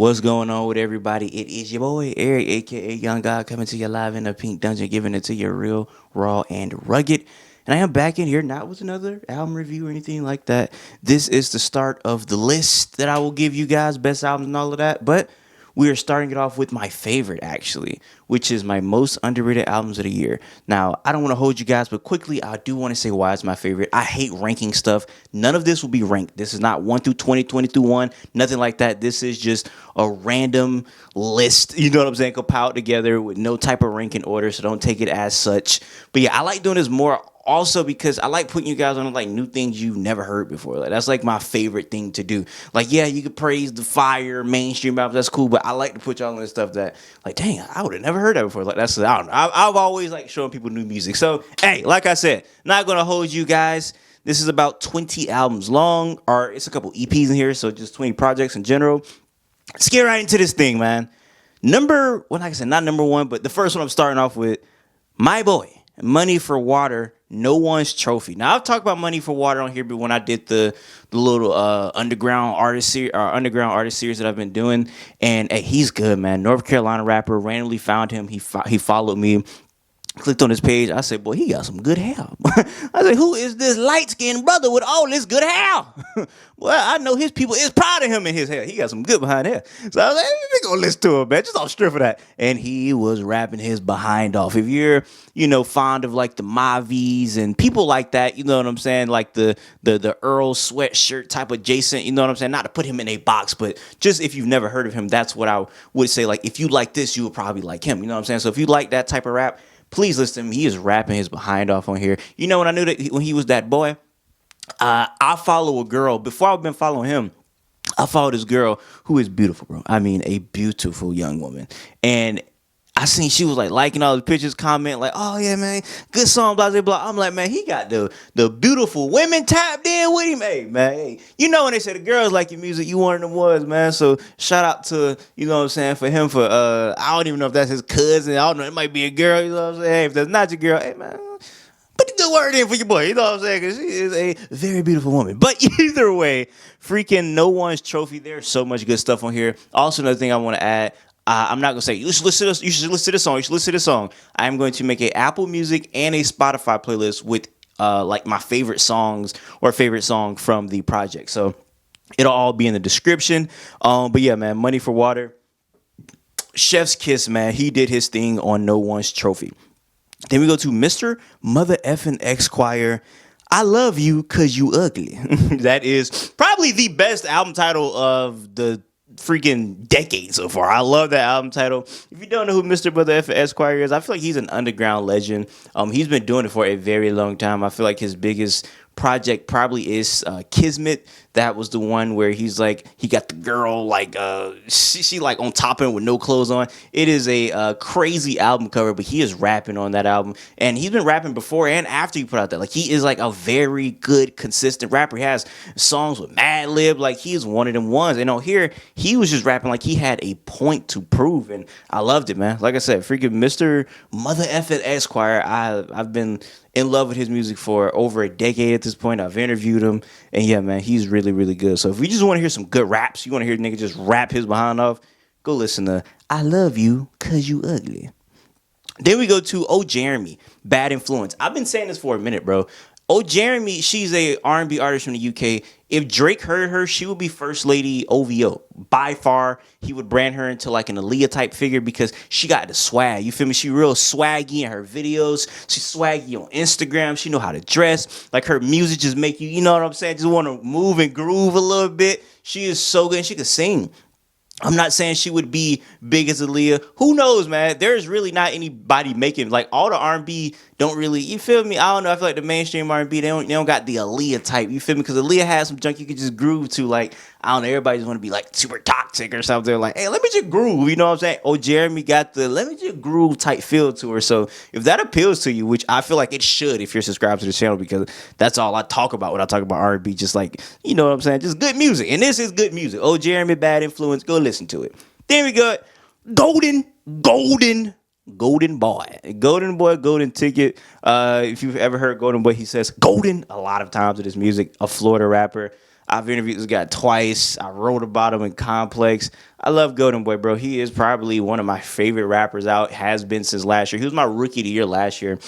What's going on with everybody? It is your boy Eric, aka Young God, coming to you live in a pink dungeon, giving it to you real, raw, and rugged. And I am back in here, not with another album review or anything like that. This is the start of the list that I will give you guys, best albums and all of that. But we are starting it off with my favorite, actually, which is my most underrated albums of the year. Now, I don't want to hold you guys, but quickly, I do want to say why it's my favorite. I hate ranking stuff. None of this will be ranked. This is not 1 through 20, 20 through 1, nothing like that. This is just a random list, you know what I'm saying, compiled together with no type of ranking order, so don't take it as such. But yeah, I like doing this more also because I like putting you guys on like new things you've never heard before. Like that's like my favorite thing to do. Like, yeah, you could praise the fire mainstream albums, that's cool, but I like to put y'all on this stuff that like, dang, I would have never heard that before. Like that's, I don't know. I've always like showing people new music. So hey, like I said, not gonna hold you guys. This is about 20 albums long, or it's a couple EPs in here, so just 20 projects in general. Let's get right into this thing, man. Well, like I said, not number one, but the first one I'm starting off with, my boy, Money for Water, No One's Trophy. Now I've talked about Money for Water on here, but when I did the little underground artist series that I've been doing, and hey, he's good, man. North Carolina rapper. Randomly found him. He followed me. Clicked on his page. I said, boy, he got some good hair. I said, who is this light-skinned brother with all this good hair? Well, I know his people is proud of him and his hair. He got some good behind hair. So I was like, hey, let me go listen to him, man. Just off strip of that. And he was rapping his behind off. If you're, fond of like the Mavis and people like that, you know what I'm saying? Like the Earl sweatshirt type adjacent, you know what I'm saying? Not to put him in a box, but just if you've never heard of him, that's what I would say. Like, if you like this, you would probably like him. You know what I'm saying? So if you like that type of rap, please listen to him. He is rapping his behind off on here. You know when I knew that when he was that boy? I follow a girl. Before I've been following him, I followed this girl who is beautiful, bro. I mean, a beautiful young woman. And I seen she was like liking all the pictures, comment like, oh yeah, man, good song, blah, blah, blah. I'm like, man, he got the beautiful women tapped in with him. Hey, man, hey. You know when they say the girls like your music, you one of them was, man. So shout out to, you know what I'm saying, for him for, I don't even know if that's his cousin. I don't know, it might be a girl, you know what I'm saying? Hey, if that's not your girl, hey, man, put the good word in for your boy, you know what I'm saying? Because she is a very beautiful woman. But either way, freaking No One's Trophy. There's so much good stuff on here. Also, another thing I want to add, I'm not going to say, you should listen to this. You should listen to this song. You should listen to this song. I'm going to make an Apple Music and a Spotify playlist with like my favorite songs or favorite song from the project. So it'll all be in the description. But yeah, man, Money for Water. Chef's Kiss, man. He did his thing on No One's Trophy. Then we go to Mr. Mother Effin' Esquire. I Love You Cause You Ugly. That is probably the best album title of the freaking decade so far. I love that album title. If you don't know who Mr. Mother Effin' Esquire is, I feel like he's an underground legend. He's been doing it for a very long time. I feel like his biggest project probably is Kismet. That was the one where he's like, he got the girl like she like on top of him with no clothes on. It is a crazy album cover, but he is rapping on that album, and he's been rapping before and after he put out that. Like, he is like a very good consistent rapper. He has songs with Madlib. Like, he is one of them ones. And on here, he was just rapping like he had a point to prove, and I loved it, man. Like I said, freaking Mr. Mother Effin' Esquire. I've been in love with his music for over a decade at this point. I've interviewed him, and yeah, man, he's really, really good. So if you just want to hear some good raps, you want to hear a nigga just rap his behind off, go listen to I Love You Cause You Ugly. Then we go to Ojerime Bad Influence. I've been saying this for a minute, bro. Ojerime, she's a R&B artist from the UK. If Drake heard her, she would be First Lady OVO. By far, he would brand her into like an Aaliyah type figure because she got the swag. You feel me? She real swaggy in her videos. She's swaggy on Instagram. She know how to dress. Like, her music just make you, you know what I'm saying? Just want to move and groove a little bit. She is so good. And she could sing. I'm not saying she would be big as Aaliyah. Who knows, man? There's really not anybody making, like, all the R&B don't really, you feel me? I don't know. I feel like the mainstream R&B, they don't got the Aaliyah type. You feel me? Because Aaliyah has some junk you can just groove to. Like, I don't know. Everybody just want to be like super toxic or something. Like, hey, let me just groove. You know what I'm saying? Oh, Jeremy got the let me just groove type feel to her. So if that appeals to you, which I feel like it should if you're subscribed to the channel, because that's all I talk about when I talk about R&B. Just like, you know what I'm saying? Just good music. And this is good music. Oh, Jeremy Bad Influence. Go listen to it. Then we got Golden Boy, Golden Ticket. If you've ever heard Golden Boy, he says Golden a lot of times in his music. A Florida rapper. I've interviewed this guy twice. I wrote about him in Complex. I love Goldenboy, bro. He is probably one of my favorite rappers out. Has been since last year. He was my rookie of the year last year,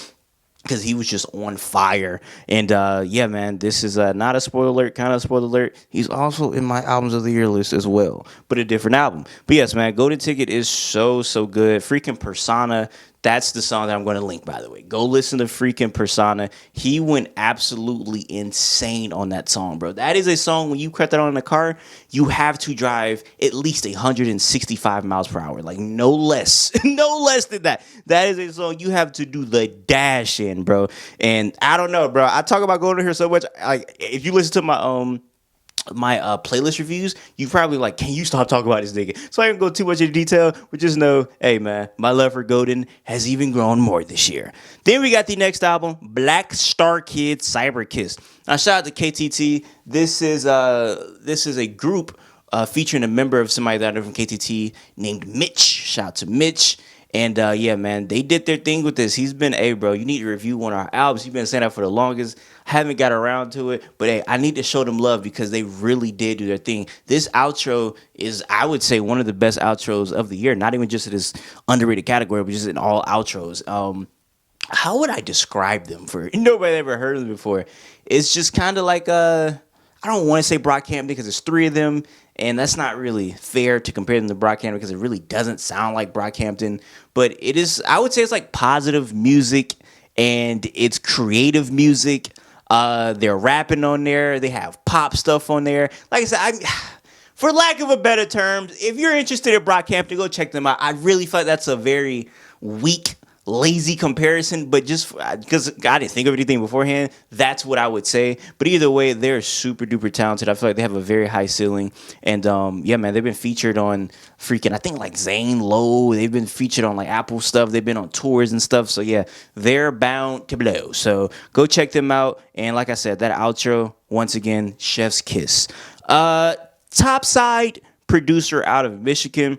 because he was just on fire. And yeah, man, this is not a spoiler alert, kind of a spoiler alert. He's also in my albums of the year list as well, but a different album. But yes, man, Golden Ticket is so good. Freaking Persona. That's the song that I'm going to link, by the way. Go listen to freaking Persona. He went absolutely insane on that song, bro. That is a song, when you cut that on in the car, you have to drive at least 165 miles per hour. Like, no less. No less than that. That is a song you have to do the dash in, bro. And I don't know, bro. I talk about Golden here so much. Like, if you listen to my playlist reviews, you probably like, can you stop talking about this nigga? So I don't go too much into detail, but just know, hey man, my love for Golden has even grown more this year. Then we got the next album, Black Star Kid Cyber Kiss. Now shout out to KTT. This is a group featuring a member of somebody that I know from KTT named Mitch. Shout out to Mitch. And yeah, man, they did their thing with this. He's been, hey, bro, you need to review one of our albums. He's been saying that for the longest. Haven't got around to it. But hey, I need to show them love because they really did do their thing. This outro is, I would say, one of the best outros of the year. Not even just in this underrated category, but just in all outros. How would I describe them for nobody ever heard of them before? It's just kind of like I don't want to say Brockhampton because there's three of them, and that's not really fair to compare them to Brockhampton because it really doesn't sound like Brockhampton. But it is, I would say it's like positive music, and it's creative music. They're rapping on there. They have pop stuff on there. Like I said, for lack of a better term, if you're interested in Brockhampton, go check them out. I really feel like that's a very weak, lazy comparison, but just because I didn't think of anything beforehand, that's what I would say. But either way, they're super duper talented. I feel like they have a very high ceiling. And yeah, man, they've been featured on freaking, I think like Zane Lowe. They've been featured on like Apple stuff. They've been on tours and stuff. So yeah, they're bound to blow. So go check them out. And like I said, that outro, once again, chef's kiss. TopSide, producer out of Michigan.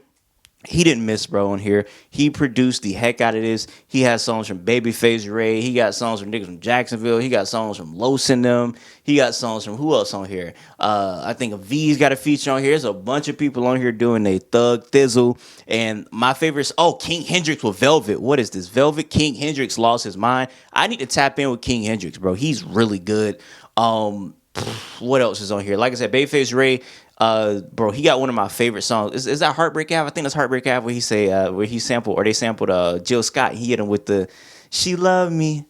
He didn't miss, bro, on here. He produced the heck out of this. He has songs from Babyface Ray. He got songs from niggas from Jacksonville. He got songs from Los and them. He got songs from who else on here? I think V's got a feature on here. There's a bunch of people on here doing a Thug Thizzle. And my favorites, King Hendrix with Velvet. What is this? Velvet King Hendrix lost his mind. I need to tap in with King Hendrix, bro. He's really good. What else is on here? Like I said, Babyface Ray. Bro, he got one of my favorite songs. Is that Heartbreak Ave? I think that's Heartbreak Ave where he say where he sampled, or they sampled Jill Scott. He hit him with the "She Love Me,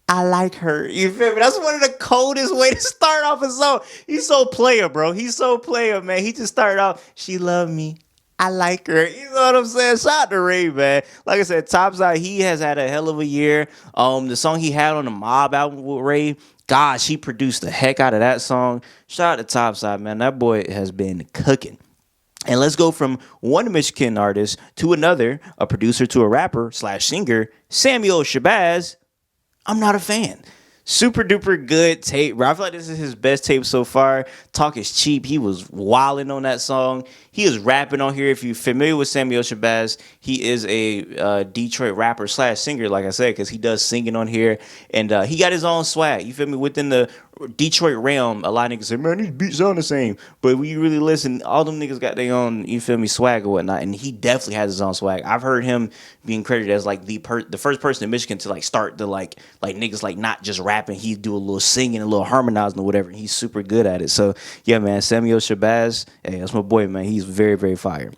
I Like Her." You feel me? That's one of the coldest way to start off a song. He's so player, bro. He's so player, man. He just started off, "She Love Me, I Like Her." You know what I'm saying? Shout out to Ray, man. Like I said, TopSide, he has had a hell of a year. The song he had on the Mob album with Ray, gosh, he produced the heck out of that song. Shout out to TopSide, man. That boy has been cooking. And let's go from one Michigan artist to another, a producer to a rapper / singer, Samuel Shabazz. I'm not a fan. Super duper good tape, bro. I feel like this is his best tape so far. Talk is cheap. He was wilding on that song. He is rapping on here. If you're familiar with Samuel Shabazz, he is a Detroit rapper / singer, like I said, because he does singing on here. And he got his own swag. You feel me? Within the Detroit realm, a lot of niggas say, man, these beats sound the same. But when you really listen, all them niggas got their own, you feel me, swag or whatnot. And he definitely has his own swag. I've heard him being credited as like the first person in Michigan to like start the like niggas like not just rapping. He do a little singing, a little harmonizing or whatever. He's super good at it. So yeah, man, Samuel Shabazz, hey, that's my boy, man. He's very, very fire.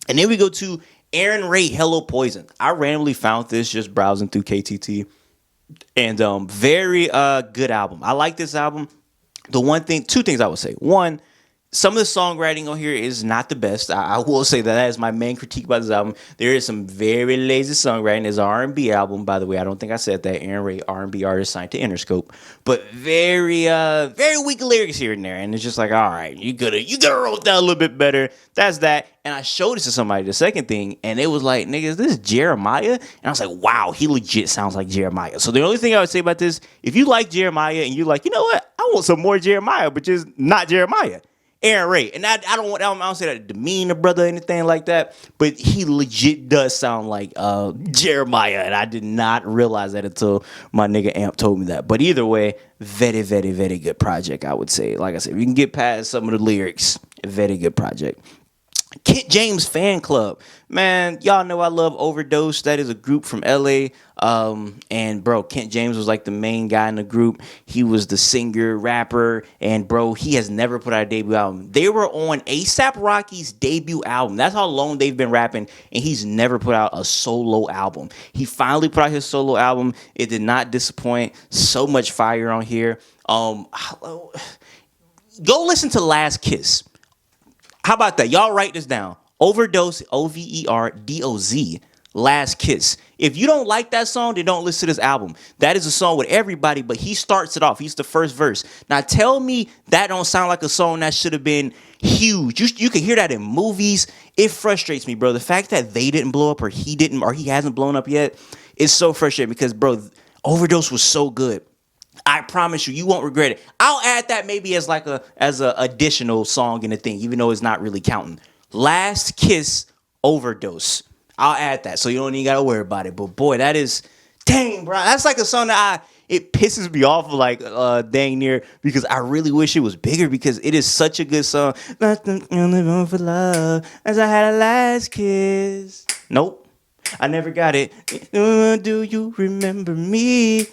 And then we go to Arin Ray, Hello Poison. I randomly found this just browsing through KTT. And very good album. I like this album. Two things I would say. One, some of the songwriting on here is not the best. I will say that is my main critique about this album. There is some very lazy songwriting. It's an R&B album, by the way. I don't think I said that. Arin Ray, R&B artist signed to Interscope, but very weak lyrics here and there. And it's just like, all right, you could have wrote that a little bit better. That's that. And I showed this to somebody, the second thing, and it was like, nigga, is this Jeremiah? And I was like, wow, he legit sounds like Jeremiah. So the only thing I would say about this, if you like Jeremiah and you're like, you know what, I want some more Jeremiah, but just not Jeremiah. Aaron Ray. And I don't say that to demean the brother or anything like that, but he legit does sound like Jeremiah, and I did not realize that until my nigga Amp told me that. But either way, very, very, very good project, I would say. Like I said, if you can get past some of the lyrics, very good project. Kent James Fanclub, man, y'all know I love Overdose. That is a group from LA. And bro, Kent James was like the main guy in the group. He was the singer, rapper, and bro, he has never put out a debut album. They were on A$AP Rocky's debut album. That's how long they've been rapping, and he's never put out a solo album. He finally put out his solo album. It did not disappoint. So much fire on here. Go listen to Last Kiss. How about that? Y'all write this down. Overdose, Overdoz, Last Kiss. If you don't like that song, then don't listen to this album. That is a song with everybody, but he starts it off. He's the first verse. Now tell me that don't sound like a song that should have been huge. You can hear that in movies. It frustrates me, bro. The fact that they didn't blow up or he didn't or he hasn't blown up yet is so frustrating because, bro, Overdose was so good. I promise you, you won't regret it. I'll add that maybe as like a additional song in the thing, even though it's not really counting. Last Kiss, Overdose. I'll add that, so you don't even gotta worry about it. But boy, that is dang, bro. That's like a song that it pisses me off like dang near because I really wish it was bigger because it is such a good song. Nothing only room for love as I had a last kiss. Nope, I never got it. Do you remember me?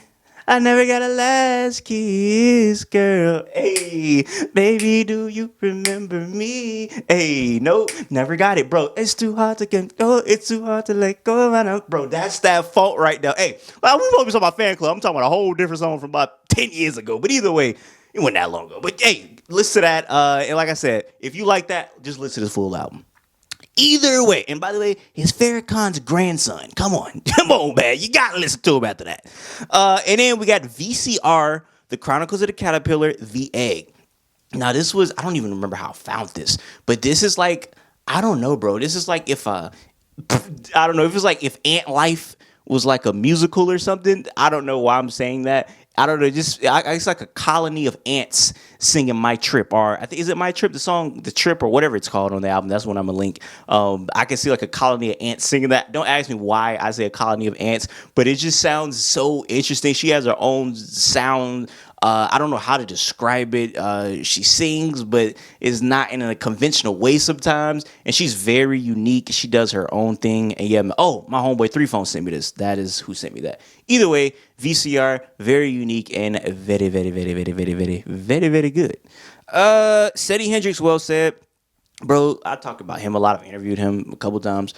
I never got a last kiss, girl. Hey, baby, do you remember me? Hey, no, never got it, bro. It's too hard to get go. It's too hard to let go. Bro, that's that fault right now. Hey, well, we won't be talking about Fanclub. I'm talking about a whole different song from about 10 years ago. But either way, it wasn't that long ago. But hey, listen to that. And like I said, if you like that, just listen to this full album. Either way, and by the way, he's Farrakhan's grandson. Come on, man. You gotta listen to him after that. And then we got V.C.R, The Chronicles of the Caterpillar, The Egg. Now, this was, I don't even remember how I found this, but this is like, I don't know, bro. This is like if, I don't know, if it's like if Ant Life was like a musical or something. I don't know why I'm saying that. I don't know, it's like a colony of ants singing My Trip, or I think, is it My Trip, the song, The Trip, or whatever it's called on the album. That's what I'm gonna link. I can see like a colony of ants singing that. Don't ask me why I say a colony of ants, but it just sounds so interesting. She has her own sound. I don't know how to describe it. She sings, but it's not in a conventional way sometimes. And she's very unique. She does her own thing. And yeah, my homeboy 3 Phone sent me this. That is who sent me that. Either way, V.C.R, very unique and very, very, very, very, very, very, very, very good. Seddy Hendrix, well said. Bro, I talked about him a lot. I've interviewed him a couple times.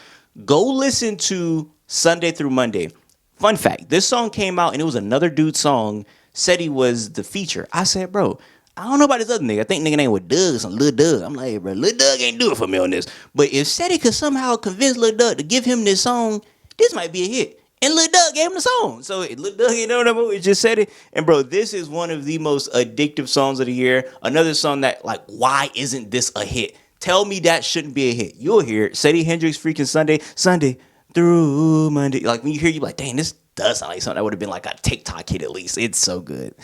Go listen to Sunday Through Monday. Fun fact, this song came out and it was another dude's song. Said he was the feature. I said, bro, I don't know about this other nigga. I think nigga name was Doug, some Lil Doug. I'm like, hey, bro, Lil Doug ain't do it for me on this. But if Seddy could somehow convince Lil Doug to give him this song, this might be a hit. And Lil Doug gave him the song. So Lil Doug ain't know that movie, just said it. And bro, this is one of the most addictive songs of the year. Another song that, like, why isn't this a hit? Tell me that shouldn't be a hit. You'll hear it. Seddy Hendrix freaking Sunday through Monday. Like, when you hear it, you're like, dang, this does sound like something that would have been like a TikTok hit at least. It's so good.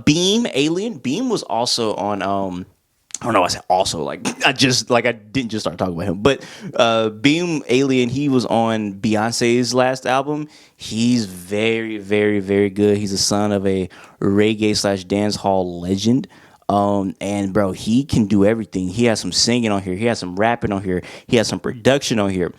Beam, Alien. Beam was also on, I don't know, I said also, like, I didn't just start talking about him. But Beam, Alien, he was on Beyonce's last album. He's very, very, very good. He's the son of a reggae / dance hall legend. And bro, he can do everything. He has some singing on here. He has some rapping on here. He has some production on here.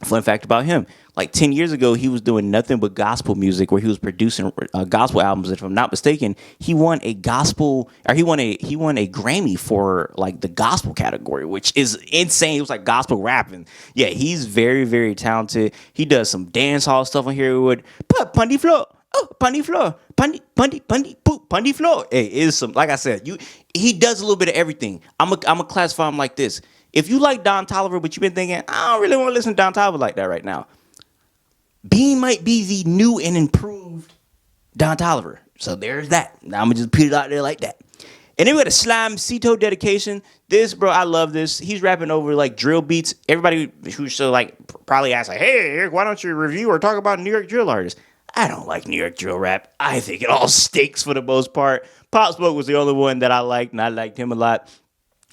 Fun fact about him, like 10 years ago, he was doing nothing but gospel music where he was producing gospel albums. If I'm not mistaken, he won a Grammy for like the gospel category, which is insane. It was like gospel rapping. Yeah, he's very, very talented. He does some dance hall stuff on here with Pundy Floor. Oh, Pundy Floor. Pundy Floor. Hey, it is some, like I said, he does a little bit of everything. I'm a classify him like this. If you like Don Toliver, but you've been thinking, I don't really want to listen to Don Toliver like that right now, Bean might be the new and improved Don Toliver. So there's that. Now I'm going to just put it out there like that. And then we got a Slimesito Dedication. This, bro, I love this. He's rapping over like drill beats. Everybody who's so like probably asks like, hey, Eric, why don't you review or talk about New York drill artists? I don't like New York drill rap. I think it all stinks for the most part. Pop Smoke was the only one that I liked, and I liked him a lot.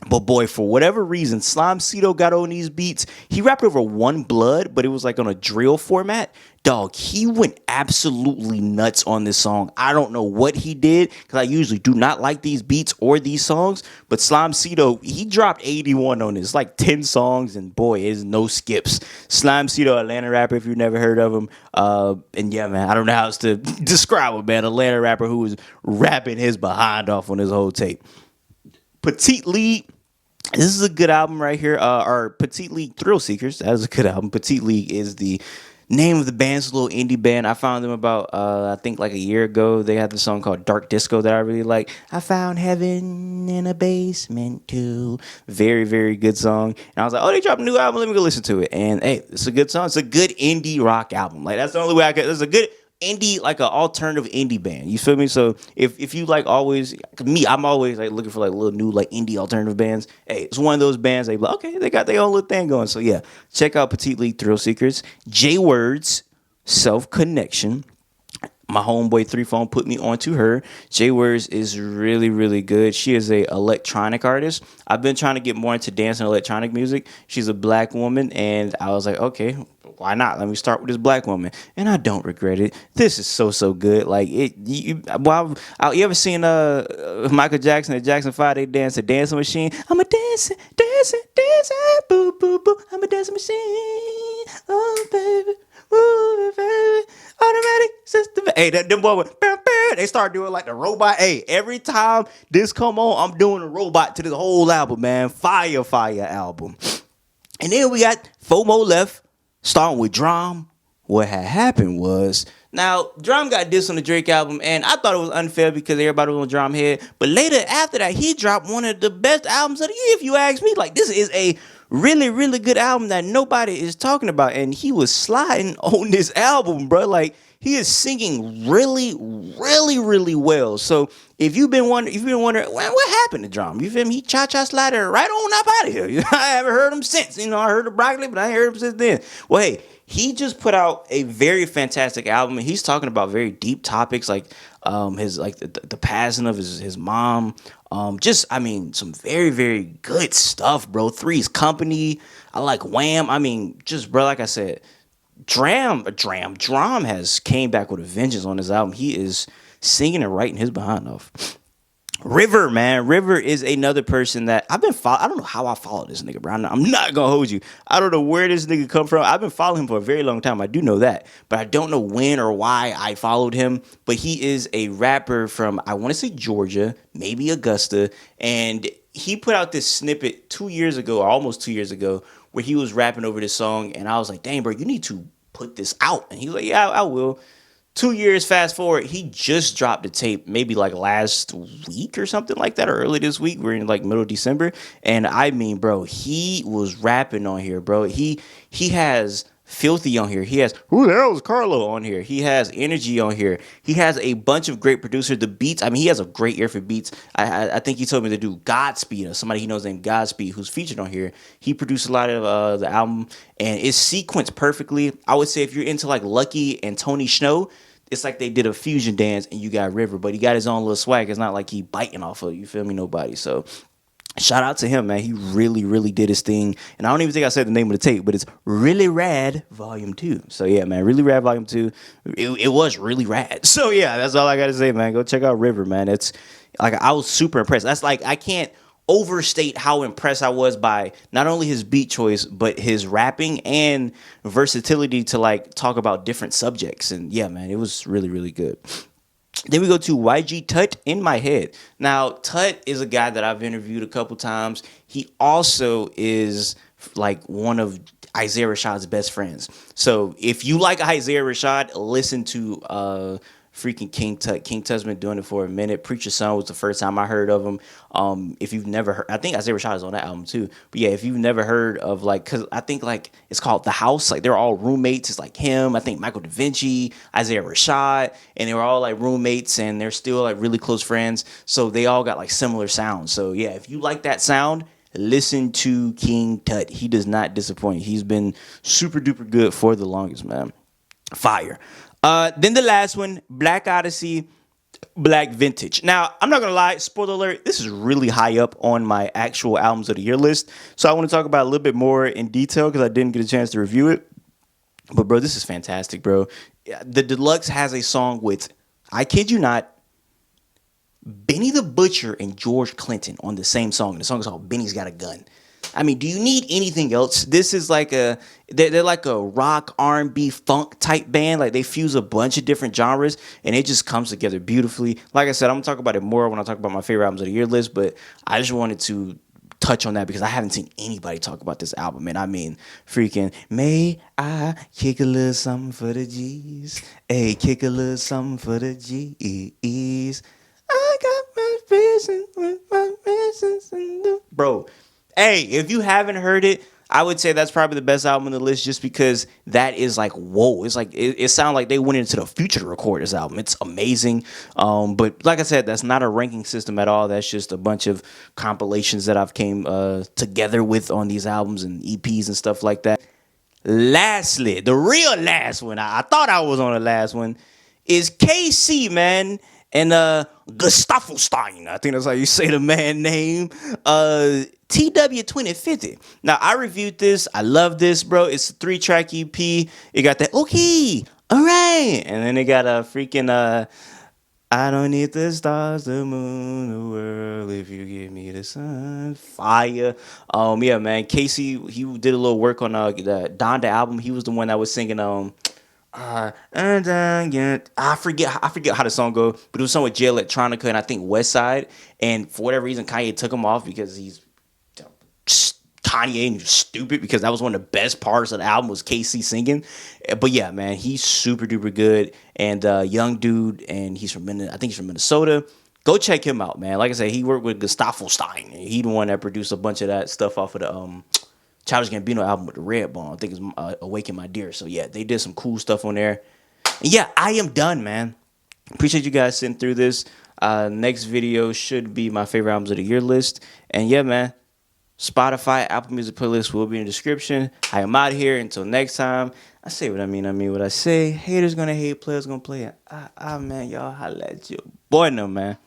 But boy, for whatever reason, Slimesito got on these beats. He rapped over One Blood, but it was like on a drill format. Dog, he went absolutely nuts on this song. I don't know what he did, because I usually do not like these beats or these songs. But Slimesito, he dropped 81 on this, like 10 songs, and boy, there's no skips. Slimesito, Atlanta rapper, if you've never heard of him. And yeah, man, I don't know how else to describe him, man. Atlanta rapper who was rapping his behind off on his whole tape. Petite League. This is a good album right here. Or Petite League Thrill Seekers. That is a good album. Petite League is the name of the band. It's a little indie band. I found them about, I think like a year ago. They had the song called Dark Disco that I really like. I found heaven in a basement too. Very, very good song. And I was like, oh, they dropped a new album. Let me go listen to it. And hey, it's a good song. It's a good indie rock album. Like, that's the only way I could. It's a good indie, like an alternative indie band. You feel me? So if you like always, me, I'm always like looking for like little new like indie alternative bands. Hey, it's one of those bands. They like, okay, they got their own little thing going. So yeah, check out Petite League Thrill Seekers. Jwords, Self Connection. My homeboy 3Phone put me onto her. Jwords is really, really good. She is a electronic artist. I've been trying to get more into dance and electronic music. She's a black woman, and I was like, okay, why not? Let me start with this black woman, and I don't regret it. This is so good. Like it. You ever seen Michael Jackson at Jackson 5? They dance a dancing machine. I'm a dancing, boo boo boo. I'm a dancing machine. Oh baby, ooh baby, automatic system. Hey, them boy went, they start doing like the robot. Hey, every time this come on, I'm doing a robot to this whole album, man. Fire album. And then we got FOMO left. Starting with DRAM, what had happened was, now DRAM got this on the Drake album, and I thought it was unfair because everybody was on DRAM head. But later after that, he dropped one of the best albums of the year, if you ask me. Like, this is a really, really good album that nobody is talking about, and he was sliding on this album, bro. Like, he is singing really, really, really well. So if you've been wondering, what happened to DRAM? You feel me? He cha-cha slided right on up out of here. I haven't heard him since. You know, I heard the Broccoli, but I ain't heard him since then. Well, hey, he just put out a very fantastic album, and he's talking about very deep topics like his like the passing of his mom. Some very, very good stuff, bro. Three's Company. I like Wham. I mean, just bro, like I said. DRAM has came back with a vengeance on his album. He is singing and writing his behind off. Rivr, man. Rivr is another person that I've been following. I don't know how I follow this nigga, bro. I'm not gonna hold you. I don't know where this nigga come from. I've been following him for a very long time. I do know that, but I don't know when or why I followed him. But he is a rapper from, I want to say Georgia, maybe Augusta, and he put out this snippet 2 years ago, or almost 2 years ago, where he was rapping over this song, and I was like, dang, bro, you need to put this out. And he was like, yeah, I will. 2 years fast forward, he just dropped the tape maybe like last week or something like that, or early this week. We're in like middle of December. And I mean, bro, he was rapping on here, bro. He has Filthy on here. He has, who the hell is Carlo on here? He has Energy on here. He has a bunch of great producers. The beats, I mean, he has a great ear for beats. I think he told me to do Godspeed, or somebody he knows named Godspeed, who's featured on here. He produced a lot of the album, and it's sequenced perfectly. I would say if you're into like Lucky and Tony Snow, it's like they did a fusion dance and you got Rivr, but he got his own little swag. It's not like he biting off of, you feel me, nobody. So shout out to him, man. He really, really did his thing. And I don't even think I said the name of the tape, but it's Really Rad Volume 2. So yeah, man, Really Rad Volume 2. It was really rad. So yeah, that's all I got to say, man. Go check out Rivr, man. It's like, I was super impressed. That's like, I can't overstate how impressed I was by not only his beat choice, but his rapping and versatility to like talk about different subjects. And yeah, man, it was really, really good. Then we go to YGTUT In My Head. Now, Tut is a guy that I've interviewed a couple times. He also is like one of Isaiah Rashad's best friends. So if you like Isaiah Rashad, listen to freaking King Tut. King Tut's been doing it for a minute. Preacher Son was the first time I heard of him. If you've never heard, I think Isaiah Rashad is on that album too. But yeah, if you've never heard of like, cause I think like it's called The House. Like they're all roommates. It's like him, I think Michael Da Vinci, Isaiah Rashad, and they were all like roommates, and they're still like really close friends. So they all got like similar sounds. So yeah, if you like that sound, listen to King Tut. He does not disappoint. He's been super duper good for the longest, man. Fire. Then the last one, Blk Odyssey Black Vintage. Now, I'm not gonna lie, spoiler alert, this is really high up on my actual albums of the year list. So I want to talk about it a little bit more in detail because I didn't get a chance to review it. But bro, this is fantastic, bro. The deluxe has a song with, I kid you not, Benny the Butcher and George Clinton on the same song. The song is called Benny's Got a Gun. I mean, do you need anything else? This is like they're like a rock, R&B, funk type band. Like they fuse a bunch of different genres and it just comes together beautifully. Like I said, I'm gonna talk about it more when I talk about my favorite albums of the year list, but I just wanted to touch on that because I haven't seen anybody talk about this album. And I mean, freaking, may I kick a little something for the G's? Hey, kick a little something for the G's. I got my vision with my visions in the... Bro, hey, if you haven't heard it, I would say that's probably the best album on the list just because that is like, whoa. It's like, it sounds like they went into the future to record this album. It's amazing. But like I said, that's not a ranking system at all. That's just a bunch of compilations that I've came together with on these albums and EPs and stuff like that. Lastly, the real last one, I thought I was on the last one, is Kaycyy, man. And Gesaffelstein, I think that's how you say the man name. TW 2050. Now I reviewed this. I love this, bro. It's a 3-track EP. It got that okay, all right, and then it got a freaking I don't need the stars, the moon, the world if you give me the sun. Fire. Yeah, man. Kaycyy, he did a little work on the Donda album. He was the one that was singing I forget how the song go, but it was song with Jay Electronica and I think West Side. And for whatever reason, Kanye took him off because he's Kanye and he's stupid, because that was one of the best parts of the album was Kaycyy singing. But yeah, man, he's super duper good and young dude, and I think he's from Minnesota. Go check him out, man. Like I said, he worked with Gesaffelstein. He the one that produced a bunch of that stuff off of the Childish Gambino album with the Red Bone. I think it's Awaken My Dear. So yeah, they did some cool stuff on there. And yeah, I am done, man. Appreciate you guys sitting through this. Next video should be my favorite albums of the year list. And yeah, man, Spotify, Apple Music playlist will be in the description. I am out here. Until next time, I say what I mean what I say. Haters gonna hate, players gonna play. Man, y'all holla at your boy, no, man.